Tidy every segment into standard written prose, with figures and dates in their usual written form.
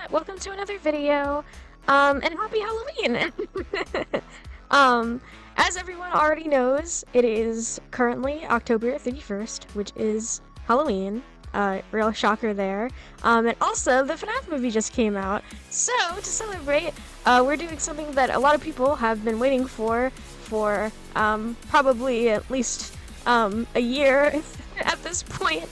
Welcome to another video, and happy Halloween! As everyone already knows, it is currently October 31st, which is Halloween. Real shocker there. And also, the FNAF movie just came out, so to celebrate, we're doing something that a lot of people have been waiting for probably at least, a year at this point,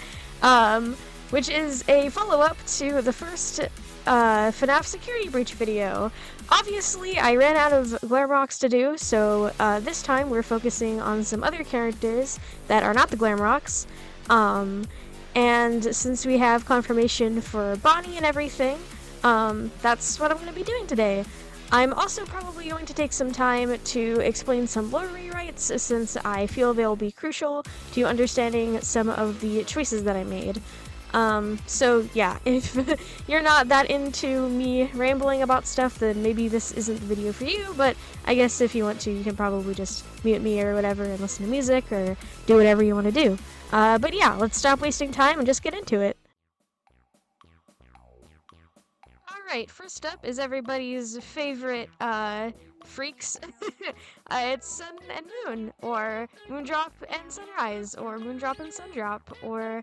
which is a follow-up to the first FNAF security breach video. Obviously, I ran out of Glamrocks to do, so this time we're focusing on some other characters that are not the Glamrocks. And since we have confirmation for Bonnie and everything, that's what I'm going to be doing today. I'm also probably going to take some time to explain some lore rewrites, since I feel they'll be crucial to understanding some of the choices that I made. So yeah, if you're not that into me rambling about stuff, then maybe this isn't the video for you, but I guess if you want to, you can probably just mute me or whatever and listen to music or do whatever you want to do. But yeah, let's stop wasting time and just get into it. Alright, first up is everybody's favorite, freaks. It's Sun and Moon, or Moondrop and Sunrise, or Moondrop and Sundrop, or,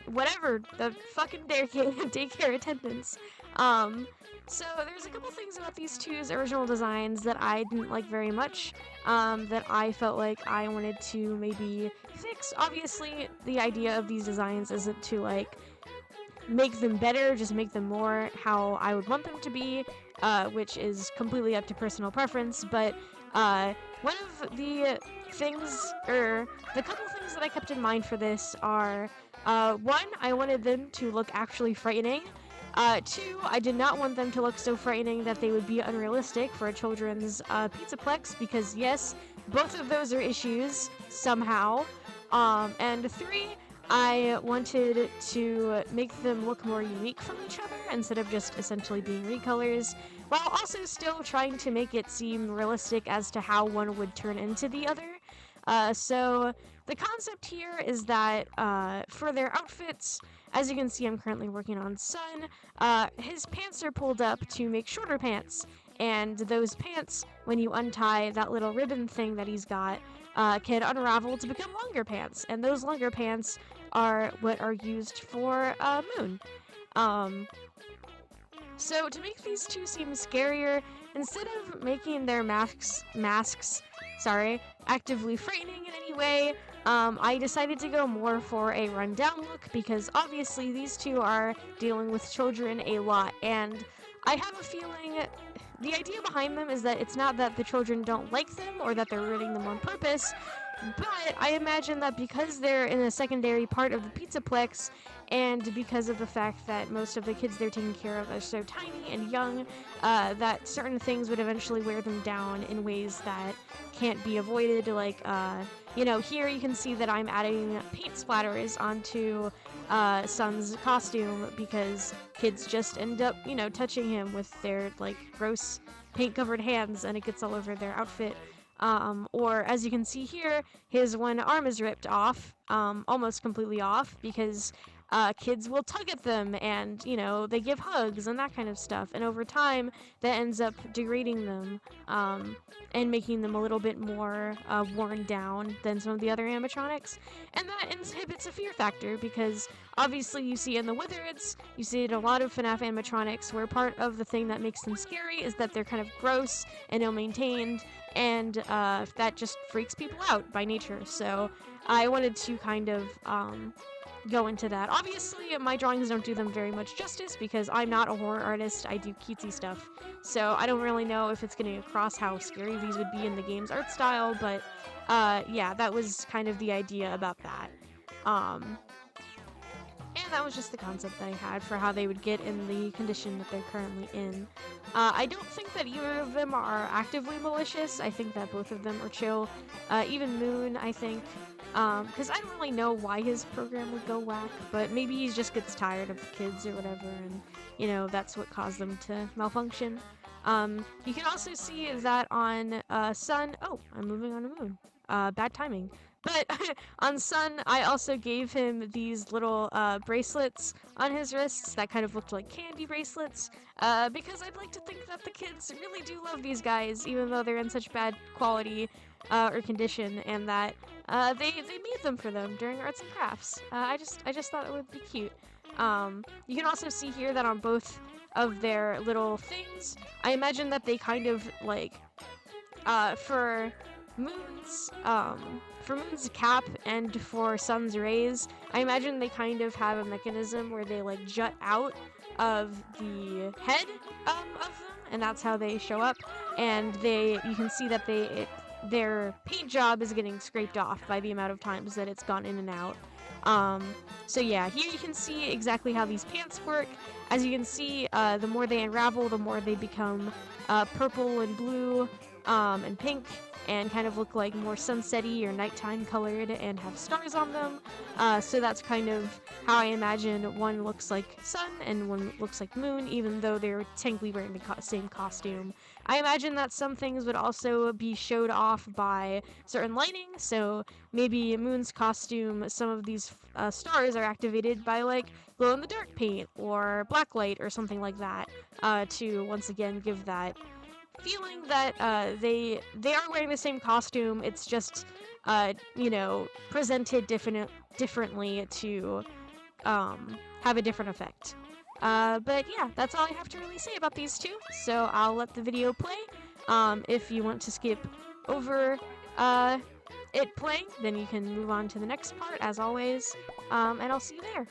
whatever, the fucking daycare attendants. So there's a couple things about these two's original designs that I didn't like very much, that I felt like I wanted to maybe fix. Obviously, the idea of these designs isn't to, like, make them better, just make them more how I would want them to be, which is completely up to personal preference, but one of the things, the couple things that I kept in mind for this are, one, I wanted them to look actually frightening. Two, I did not want them to look so frightening that they would be unrealistic for a children's pizzaplex, because yes, both of those are issues, somehow. And three, I wanted to make them look more unique from each other instead of just essentially being recolors, while also still trying to make it seem realistic as to how one would turn into the other. So the concept here is that for their outfits, as you can see, I'm currently working on Sun. His pants are pulled up to make shorter pants, and those pants, when you untie that little ribbon thing that he's got, can unravel to become longer pants, and those longer pants are what are used for Moon. So to make these two seem scarier, instead of making their masks, actively frightening in any way, I decided to go more for a rundown look, because obviously these two are dealing with children a lot, and I have a feeling the idea behind them is that it's not that the children don't like them or that they're ruining them on purpose, but I imagine that because they're in a secondary part of the pizzaplex, and because of the fact that most of the kids they're taking care of are so tiny and young, that certain things would eventually wear them down in ways that can't be avoided. Like, here you can see that I'm adding paint splatters onto Sun's costume because kids just end up, touching him with their, like, gross paint-covered hands, and it gets all over their outfit. Or as you can see here, his one arm is ripped off, almost completely off, because kids will tug at them and, they give hugs and that kind of stuff. And over time, that ends up degrading them, and making them a little bit more worn down than some of the other animatronics. And that inhibits a fear factor, because obviously you see in the Wizards, you see in a lot of FNAF animatronics where part of the thing that makes them scary is that they're kind of gross and ill-maintained, and that just freaks people out by nature. So I wanted to kind of go into that. Obviously, my drawings don't do them very much justice because I'm not a horror artist, I do cutesy stuff. So I don't really know if it's getting across how scary these would be in the game's art style, but yeah, that was kind of the idea about that. And that was just the concept that I had for how they would get in the condition that they're currently in. I don't think that either of them are actively malicious. I think that both of them are chill. Even Moon, I think, because I don't really know why his program would go whack, but maybe he just gets tired of the kids or whatever, and, that's what caused them to malfunction. You can also see that on Sun... Oh, I'm moving on to Moon. Bad timing. But on Sun, I also gave him these little bracelets on his wrists that kind of looked like candy bracelets, because I'd like to think that the kids really do love these guys, even though they're in such bad quality or condition, and that they made them for them during arts and crafts. I just thought it would be cute. You can also see here that on both of their little things, I imagine that they kind of like for Moon's cap and for Sun's rays, I imagine they kind of have a mechanism where they like jut out of the head of them, and that's how they show up. And you can see that their paint job is getting scraped off by the amount of times that it's gone in and out. So yeah, here you can see exactly how these pants work. As you can see, the more they unravel, the more they become purple and blue and pink, and kind of look like more sunsetty or nighttime colored and have stars on them. So that's kind of how I imagine one looks like Sun and one looks like Moon, even though they're technically wearing the same costume. I imagine that some things would also be showed off by certain lighting, so maybe Moon's costume, some of these stars are activated by like glow-in-the-dark paint or blacklight or something like that, to once again give that feeling that they are wearing the same costume. It's just presented differently to have a different effect. But yeah, that's all I have to really say about these two. So I'll let the video play. If you want to skip over it playing, then you can move on to the next part as always. And I'll see you there.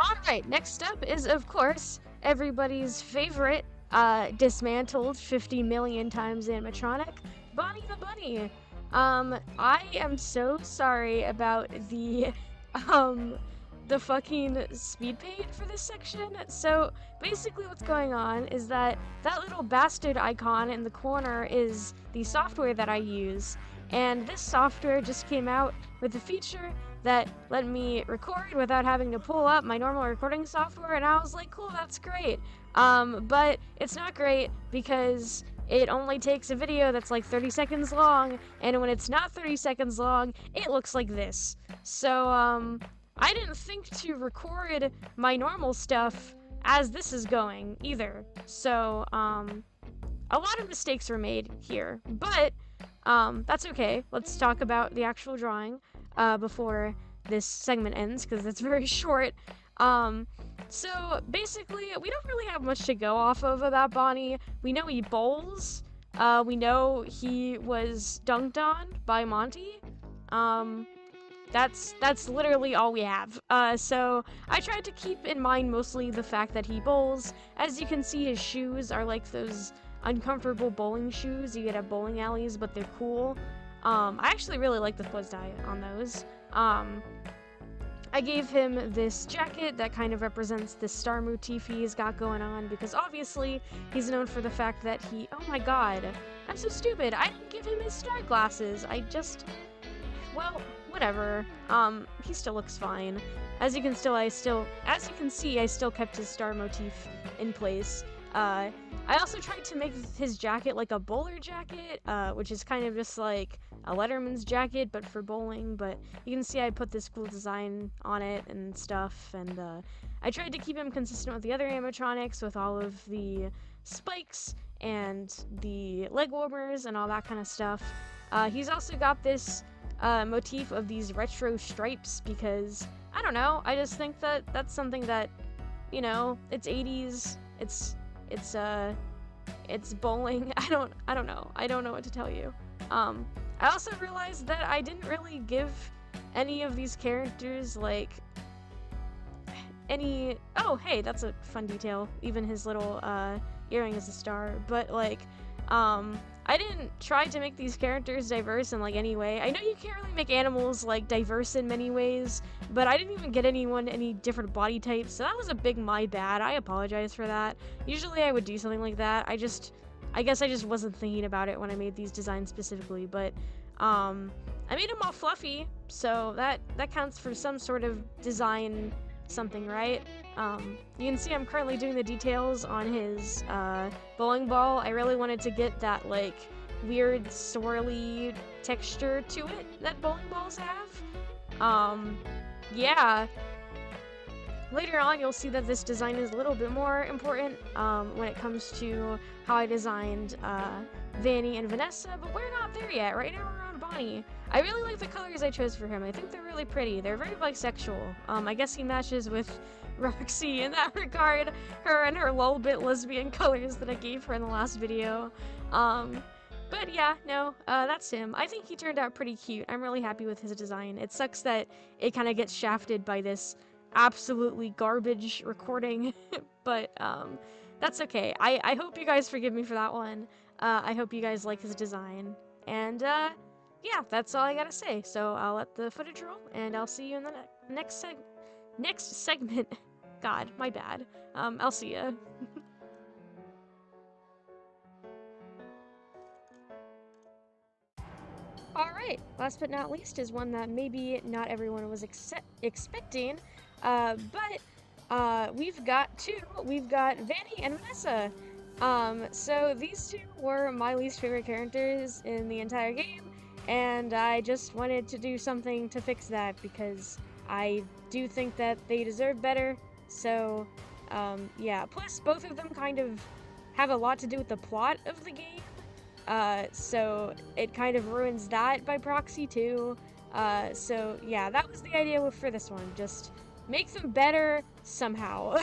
Alright, next up is, of course, everybody's favorite, dismantled 50 million times animatronic, Bonnie the Bunny. I am so sorry about the fucking speed paint for this section. So, basically what's going on is that little bastard icon in the corner is the software that I use, and this software just came out with a feature that let me record without having to pull up my normal recording software, and I was like, cool, that's great. But it's not great because it only takes a video that's like 30 seconds long, and when it's not 30 seconds long, it looks like this. So, I didn't think to record my normal stuff as this is going either. So, a lot of mistakes were made here, but that's okay. Let's talk about the actual drawing before this segment ends, because it's very short. So basically, we don't really have much to go off of about Bonnie. We know he bowls. We know he was dunked on by Monty. That's literally all we have. So I tried to keep in mind mostly the fact that he bowls. As you can see, his shoes are like those uncomfortable bowling shoes you get at bowling alleys, but they're cool. I actually really like the fuzz dye on those. I gave him this jacket that kind of represents this star motif he's got going on, because obviously he's known for the fact that oh my god, I'm so stupid, I didn't give him his star glasses, well, whatever. He still looks fine. As you can see, I still kept his star motif in place. I also tried to make his jacket like a bowler jacket, which is kind of just like a letterman's jacket, but for bowling. But you can see I put this cool design on it and stuff, and I tried to keep him consistent with the other animatronics, with all of the spikes and the leg warmers and all that kind of stuff. He's also got this motif of these retro stripes, because I don't know, I just think that that's something that, you know, it's 80s, it's bowling. I don't know. I don't know what to tell you. I also realized that I didn't really give any of these characters, like, oh, hey, that's a fun detail. Even his little, earring is a star. But, like, I didn't try to make these characters diverse in, like, any way. I know you can't really make animals, like, diverse in many ways, but I didn't even get anyone any different body types, so that was a big my bad. I apologize for that. Usually I would do something like that. I guess I just wasn't thinking about it when I made these designs specifically, but, I made them all fluffy, so that counts for some sort of design something, right? You can see I'm currently doing the details on his bowling ball. I really wanted to get that, like, weird swirly texture to it that bowling balls have. Yeah. Later on, you'll see that this design is a little bit more important when it comes to how I designed Vanny and Vanessa, but we're not there yet. Right now, we're on Bonnie. I really like the colors I chose for him. I think they're really pretty. They're very bisexual. I guess he matches with Roxy in that regard. Her and her lull-bit lesbian colors that I gave her in the last video. But yeah, no, that's him. I think he turned out pretty cute. I'm really happy with his design. It sucks that it kind of gets shafted by this absolutely garbage recording, but that's okay. I hope you guys forgive me for that one. I hope you guys like his design. And yeah, that's all I gotta say. So I'll let the footage roll, and I'll see you in the next segment. God, my bad. I'll see ya. Alright, last but not least is one that maybe not everyone was expecting, but we've got two. We've got Vanny and Vanessa. So these two were my least favorite characters in the entire game, and I just wanted to do something to fix that, because I do think that they deserve better. So, yeah, plus both of them kind of have a lot to do with the plot of the game. So it kind of ruins that by proxy too. So yeah, that was the idea for this one. Just make them better somehow.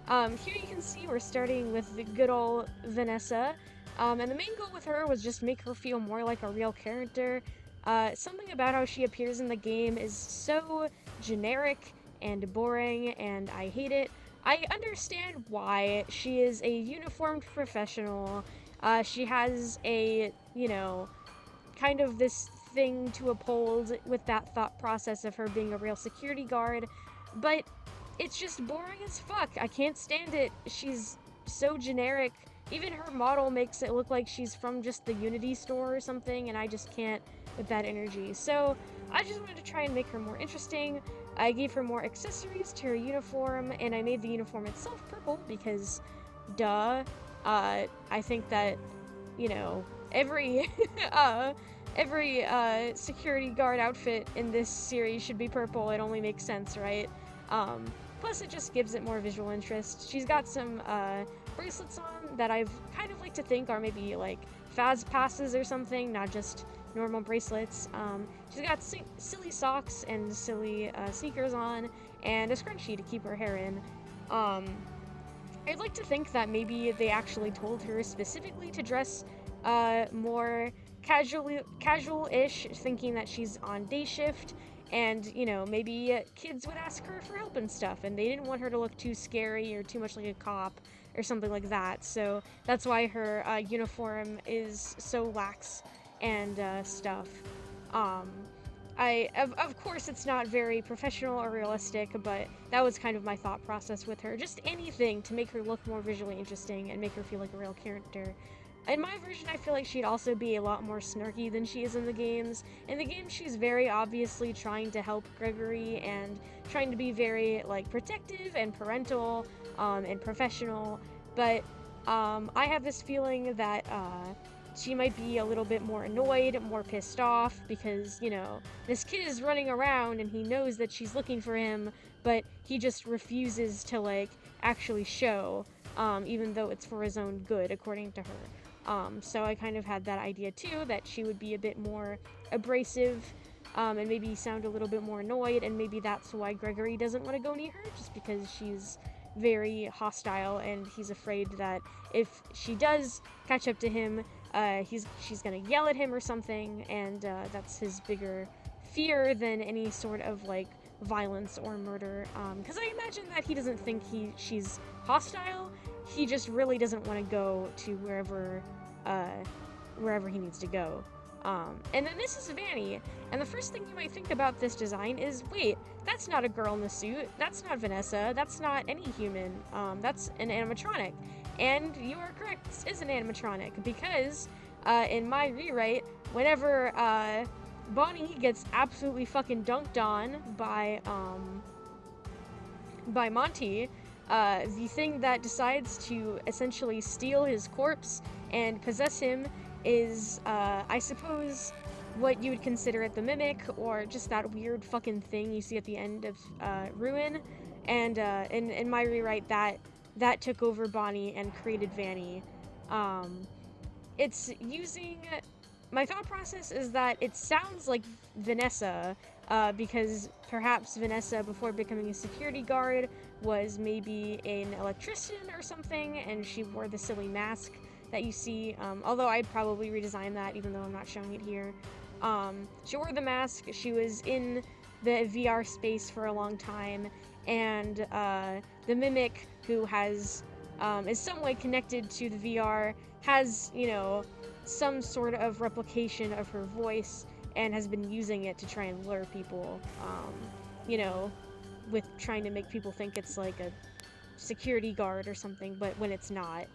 Here you can see we're starting with the good old Vanessa. And the main goal with her was just make her feel more like a real character. Something about how she appears in the game is so generic and boring, and I hate it. I understand why. She is a uniformed professional. She has a, you know, kind of this thing to uphold with that thought process of her being a real security guard, but it's just boring as fuck. I can't stand it. She's so generic. Even her model makes it look like she's from just the Unity store or something, and I just can't with that energy. So I just wanted to try and make her more interesting. I gave her more accessories to her uniform, and I made the uniform itself purple because, duh. I think that, you know, every every security guard outfit in this series should be purple. It only makes sense, right? Um, Plus, it just gives it more visual interest. She's got some bracelets on that I've kind of like to think are maybe like Faz passes or something, not just normal bracelets. She's got silly socks and silly sneakers on, and a scrunchie to keep her hair in. I'd like to think that maybe they actually told her specifically to dress more casual-ish, thinking that she's on day shift, and, you know, maybe kids would ask her for help and stuff, and they didn't want her to look too scary or too much like a cop or something like that, so that's why her uniform is so lax and stuff. Of course, it's not very professional or realistic, but that was kind of my thought process with her. Just anything to make her look more visually interesting and make her feel like a real character. In my version, I feel like she'd also be a lot more snarky than she is in the games. In the game, she's very obviously trying to help Gregory and trying to be very, like, protective and parental, and professional, but, I have this feeling that, she might be a little bit more annoyed, more pissed off, because, you know, this kid is running around and he knows that she's looking for him, but he just refuses to, like, actually show, even though it's for his own good, according to her. So I kind of had that idea too, that she would be a bit more abrasive, and maybe sound a little bit more annoyed, and maybe that's why Gregory doesn't want to go near her, just because she's very hostile and he's afraid that if she does catch up to him, she's gonna yell at him or something, and that's his bigger fear than any sort of like violence or murder. Because I imagine that he doesn't think she's hostile. He just really doesn't want to go to wherever he needs to go. And then this is Vanny, and the first thing you might think about this design is, wait, that's not a girl in the suit, that's not Vanessa, that's not any human, that's an animatronic. And you are correct, this is an animatronic, because in my rewrite, whenever Bonnie gets absolutely fucking dunked on by Monty, the thing that decides to essentially steal his corpse and possess him is, I suppose, what you would consider it the Mimic, or just that weird fucking thing you see at the end of Ruin. And in my rewrite, that took over Bonnie and created Vanny. It's using... My thought process is that it sounds like Vanessa, because perhaps Vanessa, before becoming a security guard, was maybe an electrician or something, and she wore the silly mask that you see, although I'd probably redesign that, even though I'm not showing it here. She wore the mask, she was in the VR space for a long time, and the Mimic, who has, is some way connected to the VR, has, you know, some sort of replication of her voice, and has been using it to try and lure people, you know, with trying to make people think it's like a security guard or something, but when it's not.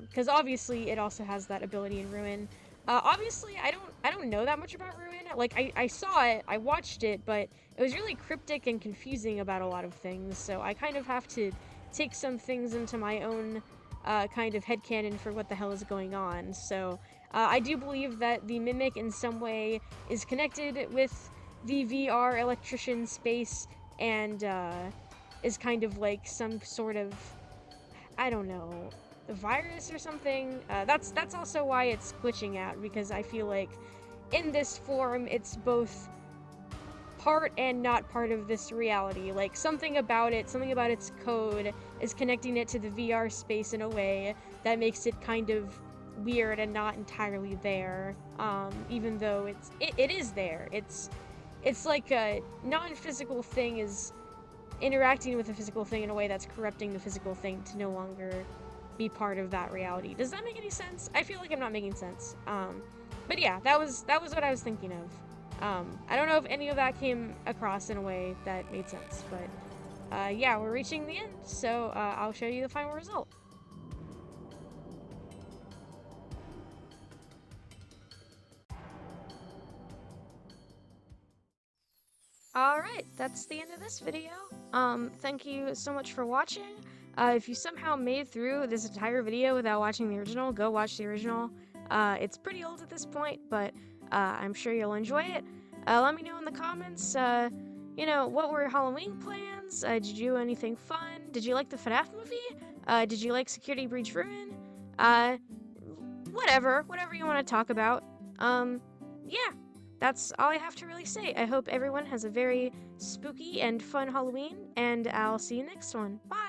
Because obviously it also has that ability in Ruin. Obviously I don't know that much about Ruin. Like, I saw it, I watched it, but it was really cryptic and confusing about a lot of things, so I kind of have to take some things into my own kind of headcanon for what the hell is going on. So I do believe that the Mimic in some way is connected with the VR electrician space, and is kind of like some sort of, I don't know, a virus or something. That's also why it's glitching out, because I feel like in this form it's both part and not part of this reality. Like, something about its code is connecting it to the VR space in a way that makes it kind of weird and not entirely there, even though it is there. It's like a non-physical thing is interacting with a physical thing in a way that's corrupting the physical thing to no longer be part of that reality. Does that make any sense? I feel like I'm not making sense. But yeah, that was what I was thinking of. I don't know if any of that came across in a way that made sense, but yeah, we're reaching the end, so I'll show you the final result. Alright, that's the end of this video. Thank you so much for watching. If you somehow made through this entire video without watching the original, go watch the original. It's pretty old at this point, but I'm sure you'll enjoy it. Let me know in the comments, what were your Halloween plans? Did you do anything fun? Did you like the FNAF movie? Did you like Security Breach Ruin? Whatever you want to talk about. Yeah, that's all I have to really say. I hope everyone has a very spooky and fun Halloween, and I'll see you next one. Bye!